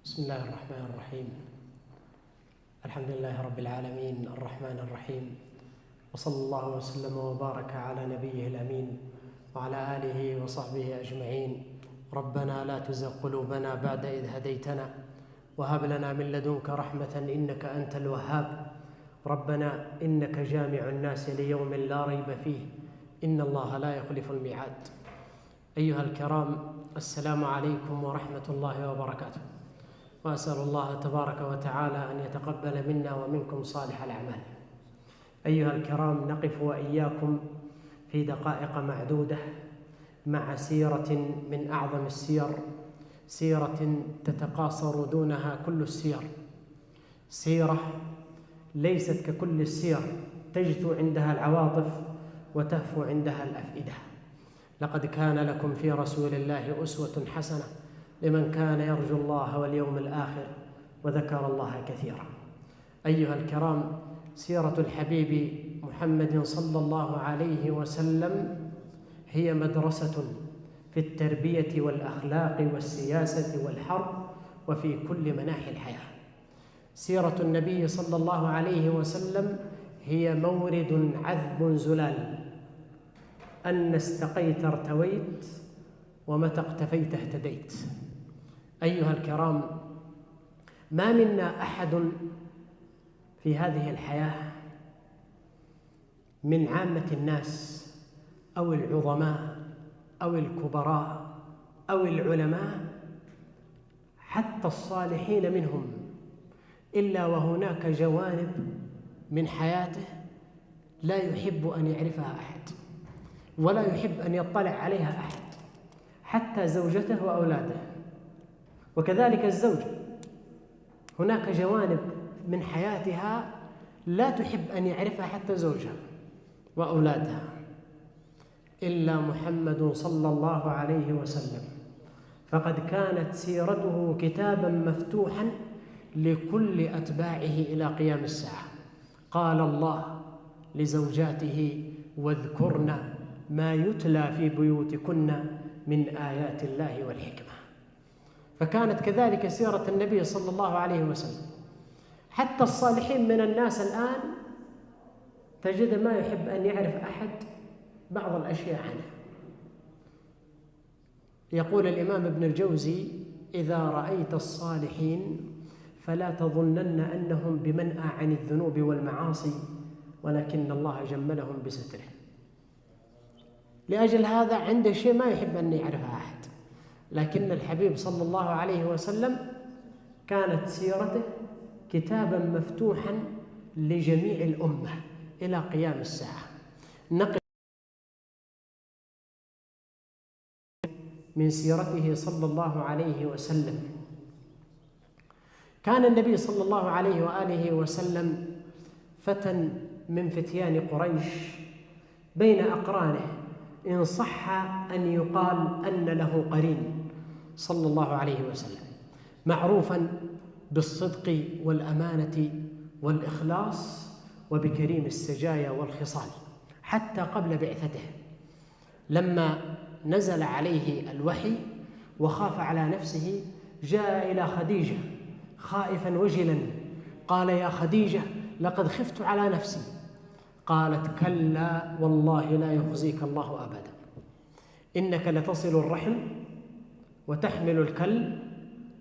بسم الله الرحمن الرحيم. الحمد لله رب العالمين الرحمن الرحيم، وصلى الله وسلم وبارك على نبيه الأمين وعلى آله وصحبه أجمعين. ربنا لا تزغ قلوبنا بعد إذ هديتنا وهب لنا من لدنك رحمة إنك أنت الوهاب. ربنا إنك جامع الناس ليوم لا ريب فيه إن الله لا يخلف الميعاد. أيها الكرام، السلام عليكم ورحمة الله وبركاته، وأسأل الله تبارك وتعالى أن يتقبل منا ومنكم صالح الأعمال. أيها الكرام، نقف وإياكم في دقائق معدودة مع سيرة من أعظم السير، سيرة تتقاصر دونها كل السير، سيرة ليست ككل السير تجثو عندها العواطف وتهفو عندها الأفئدة. لقد كان لكم في رسول الله أسوة حسنة لمن كان يرجو الله واليوم الآخر وذكر الله كثيرا. أيها الكرام، سيرة الحبيب محمد صلى الله عليه وسلم هي مدرسة في التربية والأخلاق والسياسة والحرب وفي كل مناحي الحياة. سيرة النبي صلى الله عليه وسلم هي مورد عذب زلال، أن استقيت ارتويت ومتى اقتفيت اهتديت. أيها الكرام، ما منا أحد في هذه الحياة من عامة الناس أو العظماء أو الكبراء أو العلماء حتى الصالحين منهم إلا وهناك جوانب من حياته لا يحب أن يعرفها أحد ولا يحب أن يطلع عليها أحد، حتى زوجته وأولاده. وكذلك الزوجة، هناك جوانب من حياتها لا تحب أن يعرفها حتى زوجها وأولادها، إلا محمد صلى الله عليه وسلم، فقد كانت سيرته كتابا مفتوحا لكل أتباعه إلى قيام الساعة. قال الله لزوجاته: واذكرن ما يتلى في بيوتكن من آيات الله والحكمة. فكانت كذلك سيرة النبي صلى الله عليه وسلم. حتى الصالحين من الناس الآن تجد ما يحب أن يعرف أحد بعض الأشياء عنه. يقول الإمام ابن الجوزي: إذا رأيت الصالحين فلا تظنن أنهم بمنأى عن الذنوب والمعاصي، ولكن الله جملهم بستره. لأجل هذا عنده شيء ما يحب أن يعرفه أحد، لكن الحبيب صلى الله عليه وسلم كانت سيرته كتابا مفتوحا لجميع الأمة إلى قيام الساعة. نقل من سيرته صلى الله عليه وسلم: كان النبي صلى الله عليه وآله وسلم فتى من فتيان قريش بين أقرانه، إن صح أن يقال أن له قرين صلى الله عليه وسلم، معروفا بالصدق والأمانة والإخلاص وبكريم السجايا والخصال حتى قبل بعثته. لما نزل عليه الوحي وخاف على نفسه جاء إلى خديجة خائفا وجلا، قال: يا خديجة، لقد خفت على نفسي. قالت: كلا والله لا يخزيك الله أبدا، إنك لتصل الرحم وتحمل الكل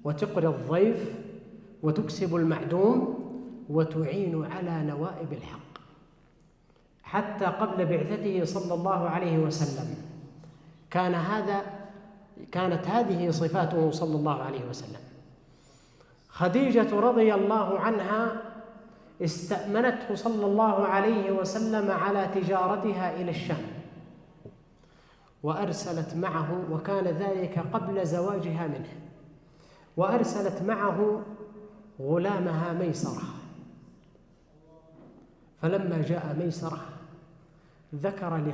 وتقري الضيف وتكسب المعدوم وتعين على نوائب الحق. حتى قبل بعثته صلى الله عليه وسلم كانت هذه صفاته صلى الله عليه وسلم. خديجة رضي الله عنها استأمنته صلى الله عليه وسلم على تجارتها إلى الشام، وأرسلت معه، وكان ذلك قبل زواجها منه، وأرسلت معه غلامها ميسرة. فلما جاء ميسرة ذكر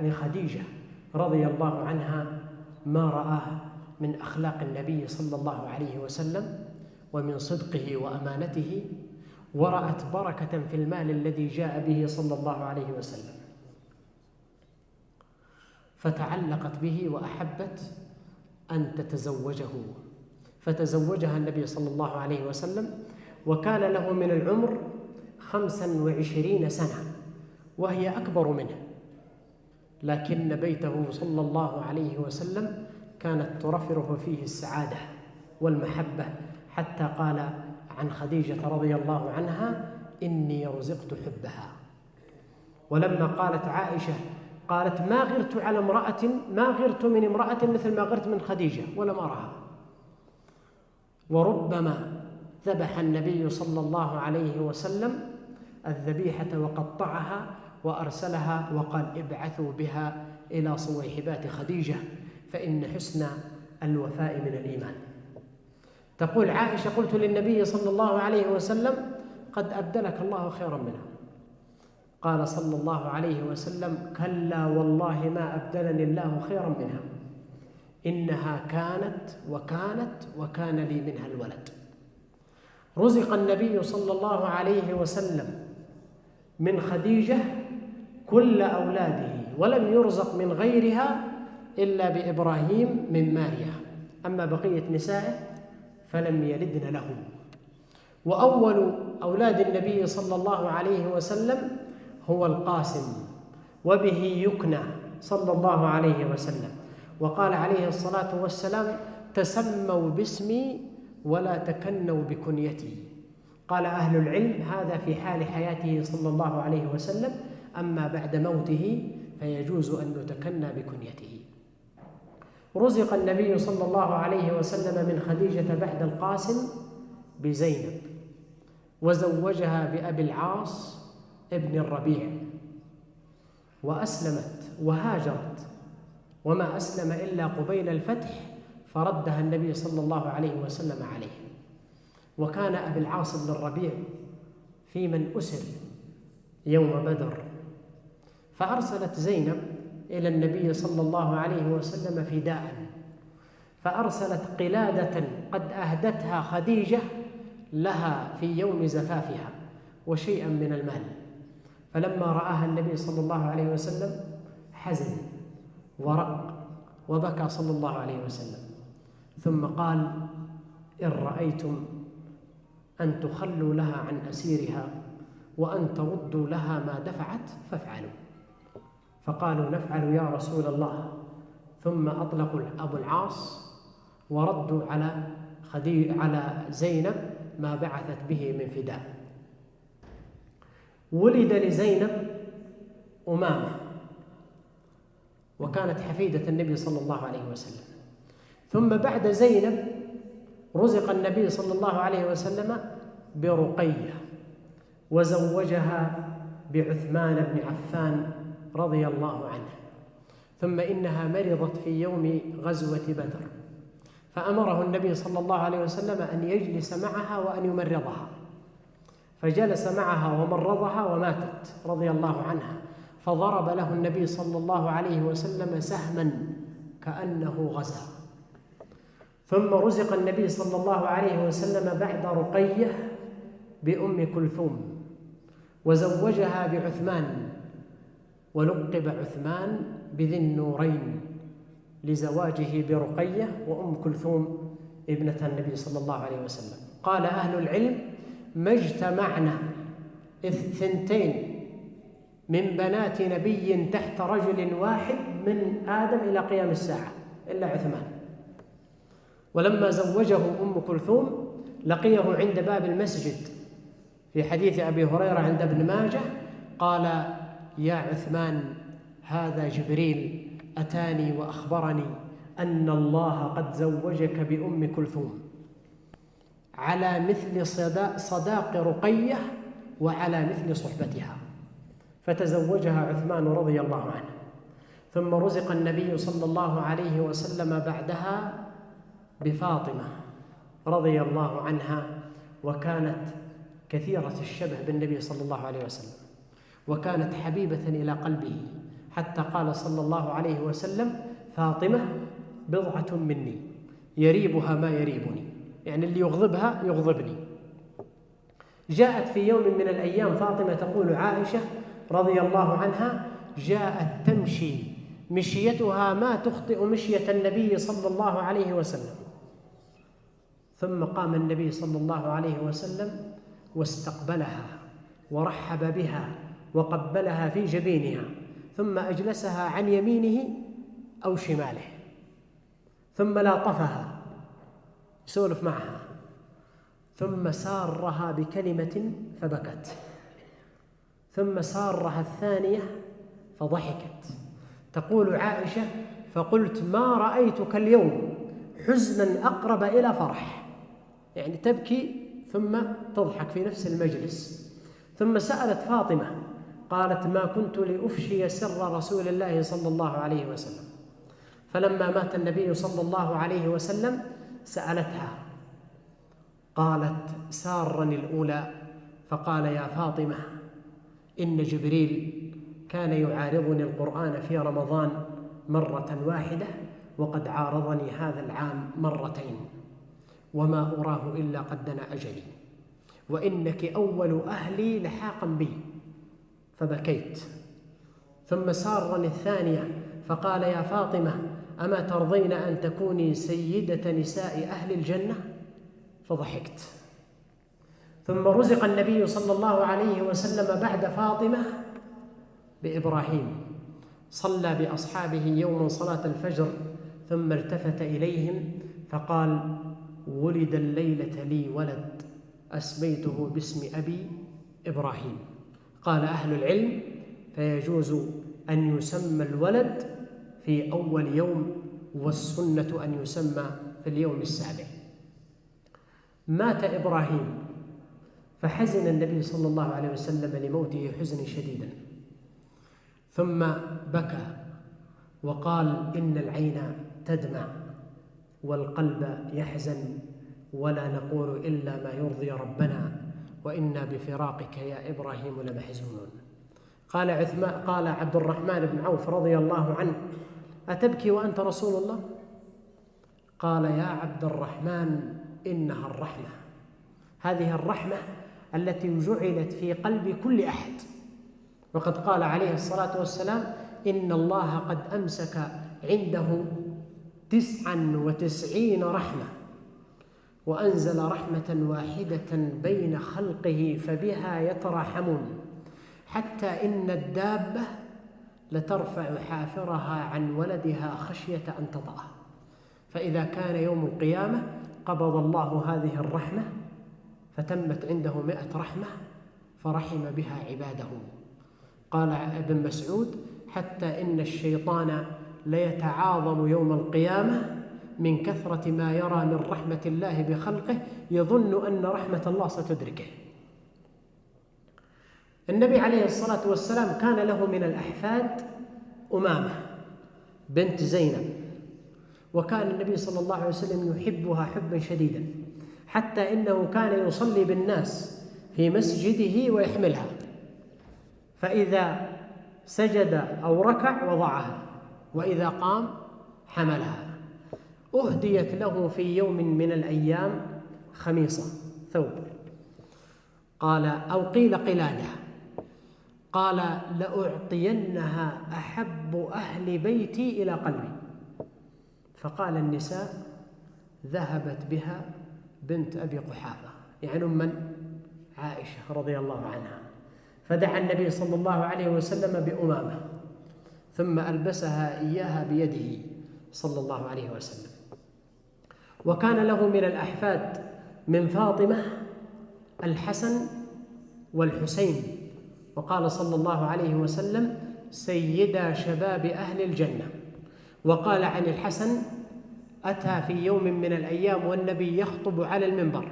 لخديجة رضي الله عنها ما رآه من أخلاق النبي صلى الله عليه وسلم ومن صدقه وأمانته، ورأت بركة في المال الذي جاء به صلى الله عليه وسلم، فتعلقت به وأحبت أن تتزوجه. فتزوجها النبي صلى الله عليه وسلم، وكان له من العمر 25 سنة وهي أكبر منه، لكن بيته صلى الله عليه وسلم كانت ترفرف فيه السعادة والمحبة، حتى قال عن خديجة رضي الله عنها: إني رزقت حبها. ولما قالت عائشة قالت: ما غرت من امرأة مثل ما غرت من خديجة ولم أرها. وربما ذبح النبي صلى الله عليه وسلم الذبيحة وقطعها وأرسلها وقال: ابعثوا بها إلى صويحبات خديجة فإن حسن الوفاء من الإيمان. تقول عائشة: قلت للنبي صلى الله عليه وسلم: قد أبدلك الله خيرا منها. قال صلى الله عليه وسلم: كلا والله ما أبدلني الله خيرا منها، إنها كانت وكان لي منها الولد. رزق النبي صلى الله عليه وسلم من خديجة كل أولاده، ولم يرزق من غيرها إلا بإبراهيم من ماريا، أما بقية نسائه فلم يلدن له. وأول أولاد النبي صلى الله عليه وسلم هو القاسم، وبه يكنى صلى الله عليه وسلم. وقال عليه الصلاة والسلام: تسموا باسمي ولا تكنوا بكنيتي. قال أهل العلم: هذا في حال حياته صلى الله عليه وسلم، أما بعد موته فيجوز أن نتكنى بكنيته. رزق النبي صلى الله عليه وسلم من خديجة بعد القاسم بزينب، وزوجها بأبي العاص ابن الربيع، وأسلمت وهاجرت، وما أسلم إلا قبيل الفتح، فردها النبي صلى الله عليه وسلم عليه. وكان أبي العاص بن الربيع في من أسر يوم بدر، فأرسلت زينب إلى النبي صلى الله عليه وسلم فداء، فأرسلت قلادة قد أهدتها خديجة لها في يوم زفافها وشيئا من المال، فلما رآها النبي صلى الله عليه وسلم حزن ورق وبكى صلى الله عليه وسلم، ثم قال: إن رأيتم أن تخلوا لها عن أسيرها وأن تردوا لها ما دفعت فافعلوا. فقالوا: نفعل يا رسول الله. ثم أطلقوا أبو العاص وردوا على زينب ما بعثت به من فداء. ولد لزينب أمامة، وكانت حفيدة النبي صلى الله عليه وسلم. ثم بعد زينب رزق النبي صلى الله عليه وسلم برقية، وزوجها بعثمان بن عفان رضي الله عنه. ثم إنها مرضت في يوم غزوة بدر، فأمره النبي صلى الله عليه وسلم أن يجلس معها وأن يمرضها، فجلس معها ومرضها وماتت رضي الله عنها، فضرب له النبي صلى الله عليه وسلم سهما كأنه غزا. ثم رزق النبي صلى الله عليه وسلم بعد رقية بأم كلثوم، وزوجها بعثمان، ولقب عثمان بذي النورين لزواجه برقية وأم كلثوم ابنة النبي صلى الله عليه وسلم. قال أهل العلم: ما اجتمعنا 2 من بنات نبي تحت رجل واحد من آدم إلى قيام الساعة إلا عثمان. ولما زوجه أم كلثوم لقيه عند باب المسجد في حديث أبي هريرة عند ابن ماجه، قال: يا عثمان، هذا جبريل أتاني وأخبرني أن الله قد زوجك بأم كلثوم على مثل صداق رقية وعلى مثل صحبتها. فتزوجها عثمان رضي الله عنه. ثم رزق النبي صلى الله عليه وسلم بعدها بفاطمة رضي الله عنها، وكانت كثيرة الشبه بالنبي صلى الله عليه وسلم، وكانت حبيبة إلى قلبه، حتى قال صلى الله عليه وسلم: فاطمة بضعة مني يريبها ما يريبني، يعني اللي يغضبها يغضبني. جاءت في يوم من الأيام فاطمة تقول عائشة رضي الله عنها: جاءت تمشي مشيتها ما تخطئ مشية النبي صلى الله عليه وسلم، ثم قام النبي صلى الله عليه وسلم واستقبلها ورحب بها وقبلها في جبينها، ثم أجلسها عن يمينه أو شماله، ثم لاطفها يسولف معها، ثم سارها بكلمة فبكت، ثم سارها الثانية فضحكت. تقول عائشة: فقلت ما رأيتك اليوم حزنا أقرب إلى فرح، يعني تبكي ثم تضحك في نفس المجلس. ثم سألت فاطمة قالت: ما كنت لأفشي سر رسول الله صلى الله عليه وسلم. فلما مات النبي صلى الله عليه وسلم سألتها قالت: سارني الأولى فقال: يا فاطمة، إن جبريل كان يعارضني القرآن في رمضان مرة واحدة، وقد عارضني هذا العام مرتين، وما أراه إلا قد دنا أجلي، وإنك أول أهلي لحاقا بي. فبكيت. ثم سارني الثانية فقال: يا فاطمة، أما ترضين أن تكوني سيدة نساء أهل الجنة؟ فضحكت. ثم رزق النبي صلى الله عليه وسلم بعد فاطمة بإبراهيم، صلى بأصحابه يوما صلاة الفجر، ثم التفت إليهم فقال: ولد الليلة لي ولد أسميته باسم أبي إبراهيم. قال أهل العلم: فيجوز أن يسمى الولد في أول يوم، والسنة أن يسمى في اليوم السابع. مات إبراهيم فحزن النبي صلى الله عليه وسلم لموته حزنا شديدا، ثم بكى وقال: إن العين تدمع والقلب يحزن، ولا نقول إلا ما يرضي ربنا، وإنا بفراقك يا إبراهيم لمحزونون. قال عبد الرحمن بن عوف رضي الله عنه: أتبكي وأنت رسول الله؟ قال: يا عبد الرحمن، إنها الرحمة، هذه الرحمة التي جعلت في قلب كل أحد. وقد قال عليه الصلاة والسلام: إن الله قد أمسك عنده 99 رحمة، وأنزل رحمة واحدة بين خلقه فبها يتراحمون، حتى إن الدابة لترفع حافرها عن ولدها خشية أن تطأه، فإذا كان يوم القيامة قبض الله هذه الرحمة فتمت عنده 100 رحمة فرحم بها عباده. قال ابن مسعود: حتى إن الشيطان ليتعاظم يوم القيامة من كثرة ما يرى من رحمة الله بخلقه، يظن أن رحمة الله ستدركه. النبي عليه الصلاة والسلام كان له من الأحفاد أمامة بنت زينب، وكان النبي صلى الله عليه وسلم يحبها حبا شديدا، حتى إنه كان يصلي بالناس في مسجده ويحملها، فإذا سجد أو ركع وضعها، وإذا قام حملها. أهديت له في يوم من الأيام خميصة، ثوب، قال أو قيل قلادة، قال: لأعطينها أحب أهل بيتي إلى قلبي. فقال النساء: ذهبت بها بنت أبي قحافة، يعني من عائشة رضي الله عنها. فدعا النبي صلى الله عليه وسلم بأمامة، ثم ألبسها إياها بيده صلى الله عليه وسلم. وكان له من الأحفاد من فاطمة الحسن والحسين، وقال صلى الله عليه وسلم: سيدا شباب أهل الجنة. وقال عن الحسن: أتى في يوم من الأيام والنبي يخطب على المنبر،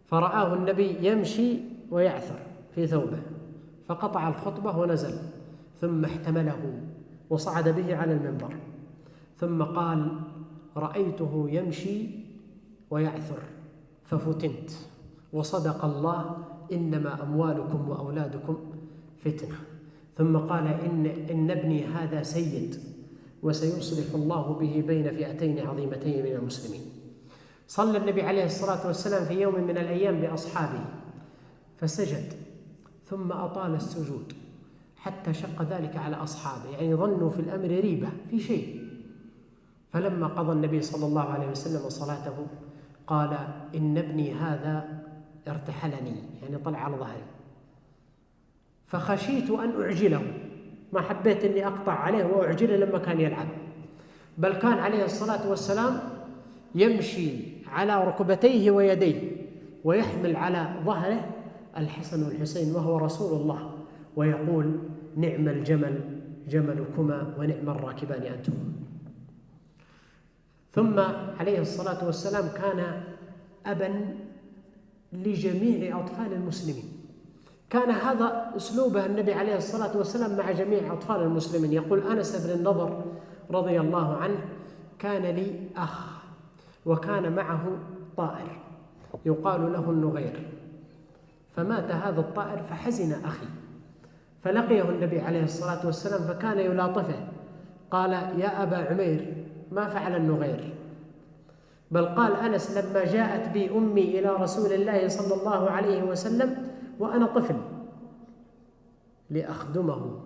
فرآه النبي يمشي ويعثر في ثوبه، فقطع الخطبة ونزل، ثم احتمله وصعد به على المنبر، ثم قال: رأيته يمشي ويعثر ففتنت، وصدق الله، إنما أموالكم وأولادكم فتنة. ثم قال: إن ابني هذا سيد، وسيصلح الله به بين فئتين عظيمتين من المسلمين. صلى النبي عليه الصلاة والسلام في يوم من الأيام بأصحابه فسجد، ثم أطال السجود حتى شق ذلك على أصحابه، يعني ظنوا في الأمر ريبة في شيء. فلما قضى النبي صلى الله عليه وسلم صلاته قال إن ابني هذا ارتحلني، يعني طلع على ظهري، فخشيت أن أعجله، ما حبيت أني أقطع عليه وأعجله لما كان يلعب، بل كان عليه الصلاة والسلام يمشي على ركبتيه ويديه ويحمل على ظهره الحسن والحسين وهو رسول الله، ويقول نعم الجمل جملكما ونعم الراكبان أنتما. ثم عليه الصلاة والسلام كان أبا لجميع أطفال المسلمين، كان هذا أسلوبه النبي عليه الصلاة والسلام مع جميع أطفال المسلمين. يقول أنس بن النضر رضي الله عنه كان لي أخ وكان معه طائر يقال له النغير، فمات هذا الطائر فحزن أخي، فلقيه النبي عليه الصلاة والسلام فكان يلاطفه، قال يا أبا عمير ما فعل النغير؟ بل قال أنس لما جاءت بي أمي إلى رسول الله صلى الله عليه وسلم وأنا طفل لأخدمه،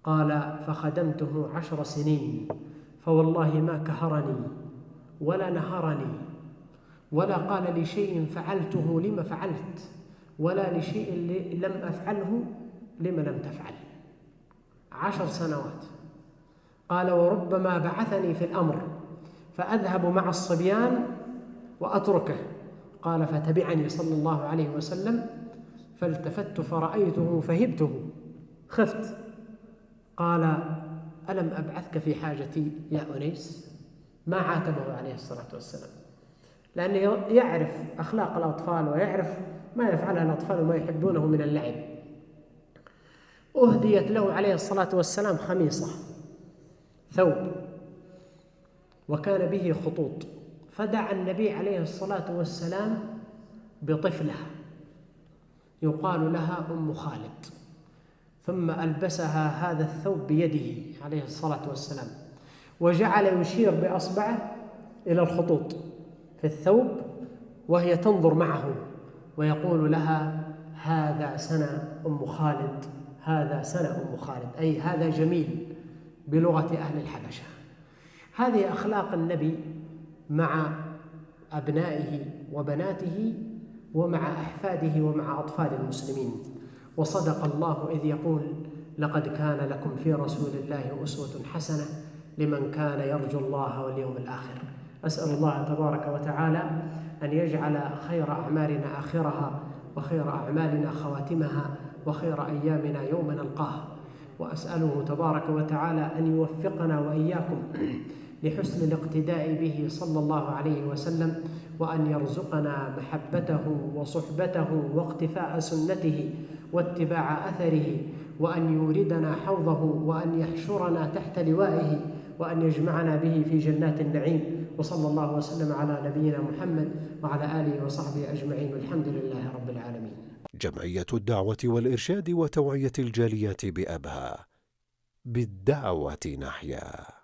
قال فخدمته 10 سنين فوالله ما كهرني ولا نهرني ولا قال لي شيء فعلته لم فعلت ولا لشيء لم أفعله لم لم تفعل. 10 سنوات. قال وربما بعثني في الأمر فأذهب مع الصبيان وأتركه، قال فتبعني صلى الله عليه وسلم فالتفت فرأيته فهبته خفت، قال ألم أبعثك في حاجتي يا أنيس؟ ما عاتبه عليه الصلاة والسلام، لأنه يعرف أخلاق الأطفال ويعرف ما يفعله الأطفال وما يحبونه من اللعب. أهديت له عليه الصلاة والسلام خميصة، ثوب، وكان به خطوط، فدعا النبي عليه الصلاة والسلام بطفلة يقال لها أم خالد، ثم ألبسها هذا الثوب بيده عليه الصلاة والسلام، وجعل يشير بأصبعه إلى الخطوط في الثوب وهي تنظر معه، ويقول لها هذا سنة أم خالد، هذا سنة أم خالد، أي هذا جميل بلغة أهل الحبشة. هذه أخلاق النبي مع أبنائه وبناته ومع أحفاده ومع أطفال المسلمين. وصدق الله إذ يقول لقد كان لكم في رسول الله أسوة حسنة لمن كان يرجو الله واليوم الآخر. أسأل الله تبارك وتعالى أن يجعل خير أعمالنا آخرها وخير أعمالنا خواتمها وخير أيامنا يوم نلقاه، وأسأله تبارك وتعالى أن يوفقنا وإياكم لحسن الاقتداء به صلى الله عليه وسلم، وأن يرزقنا محبته وصحبته واقتفاء سنته واتباع أثره، وأن يوردنا حوضه، وأن يحشرنا تحت لوائه، وأن يجمعنا به في جنات النعيم. وصلى الله وسلم على نبينا محمد وعلى آله وصحبه أجمعين، والحمد لله رب العالمين. جمعية الدعوة والإرشاد وتوعية الجاليات بأبها، بالدعوة نحيا.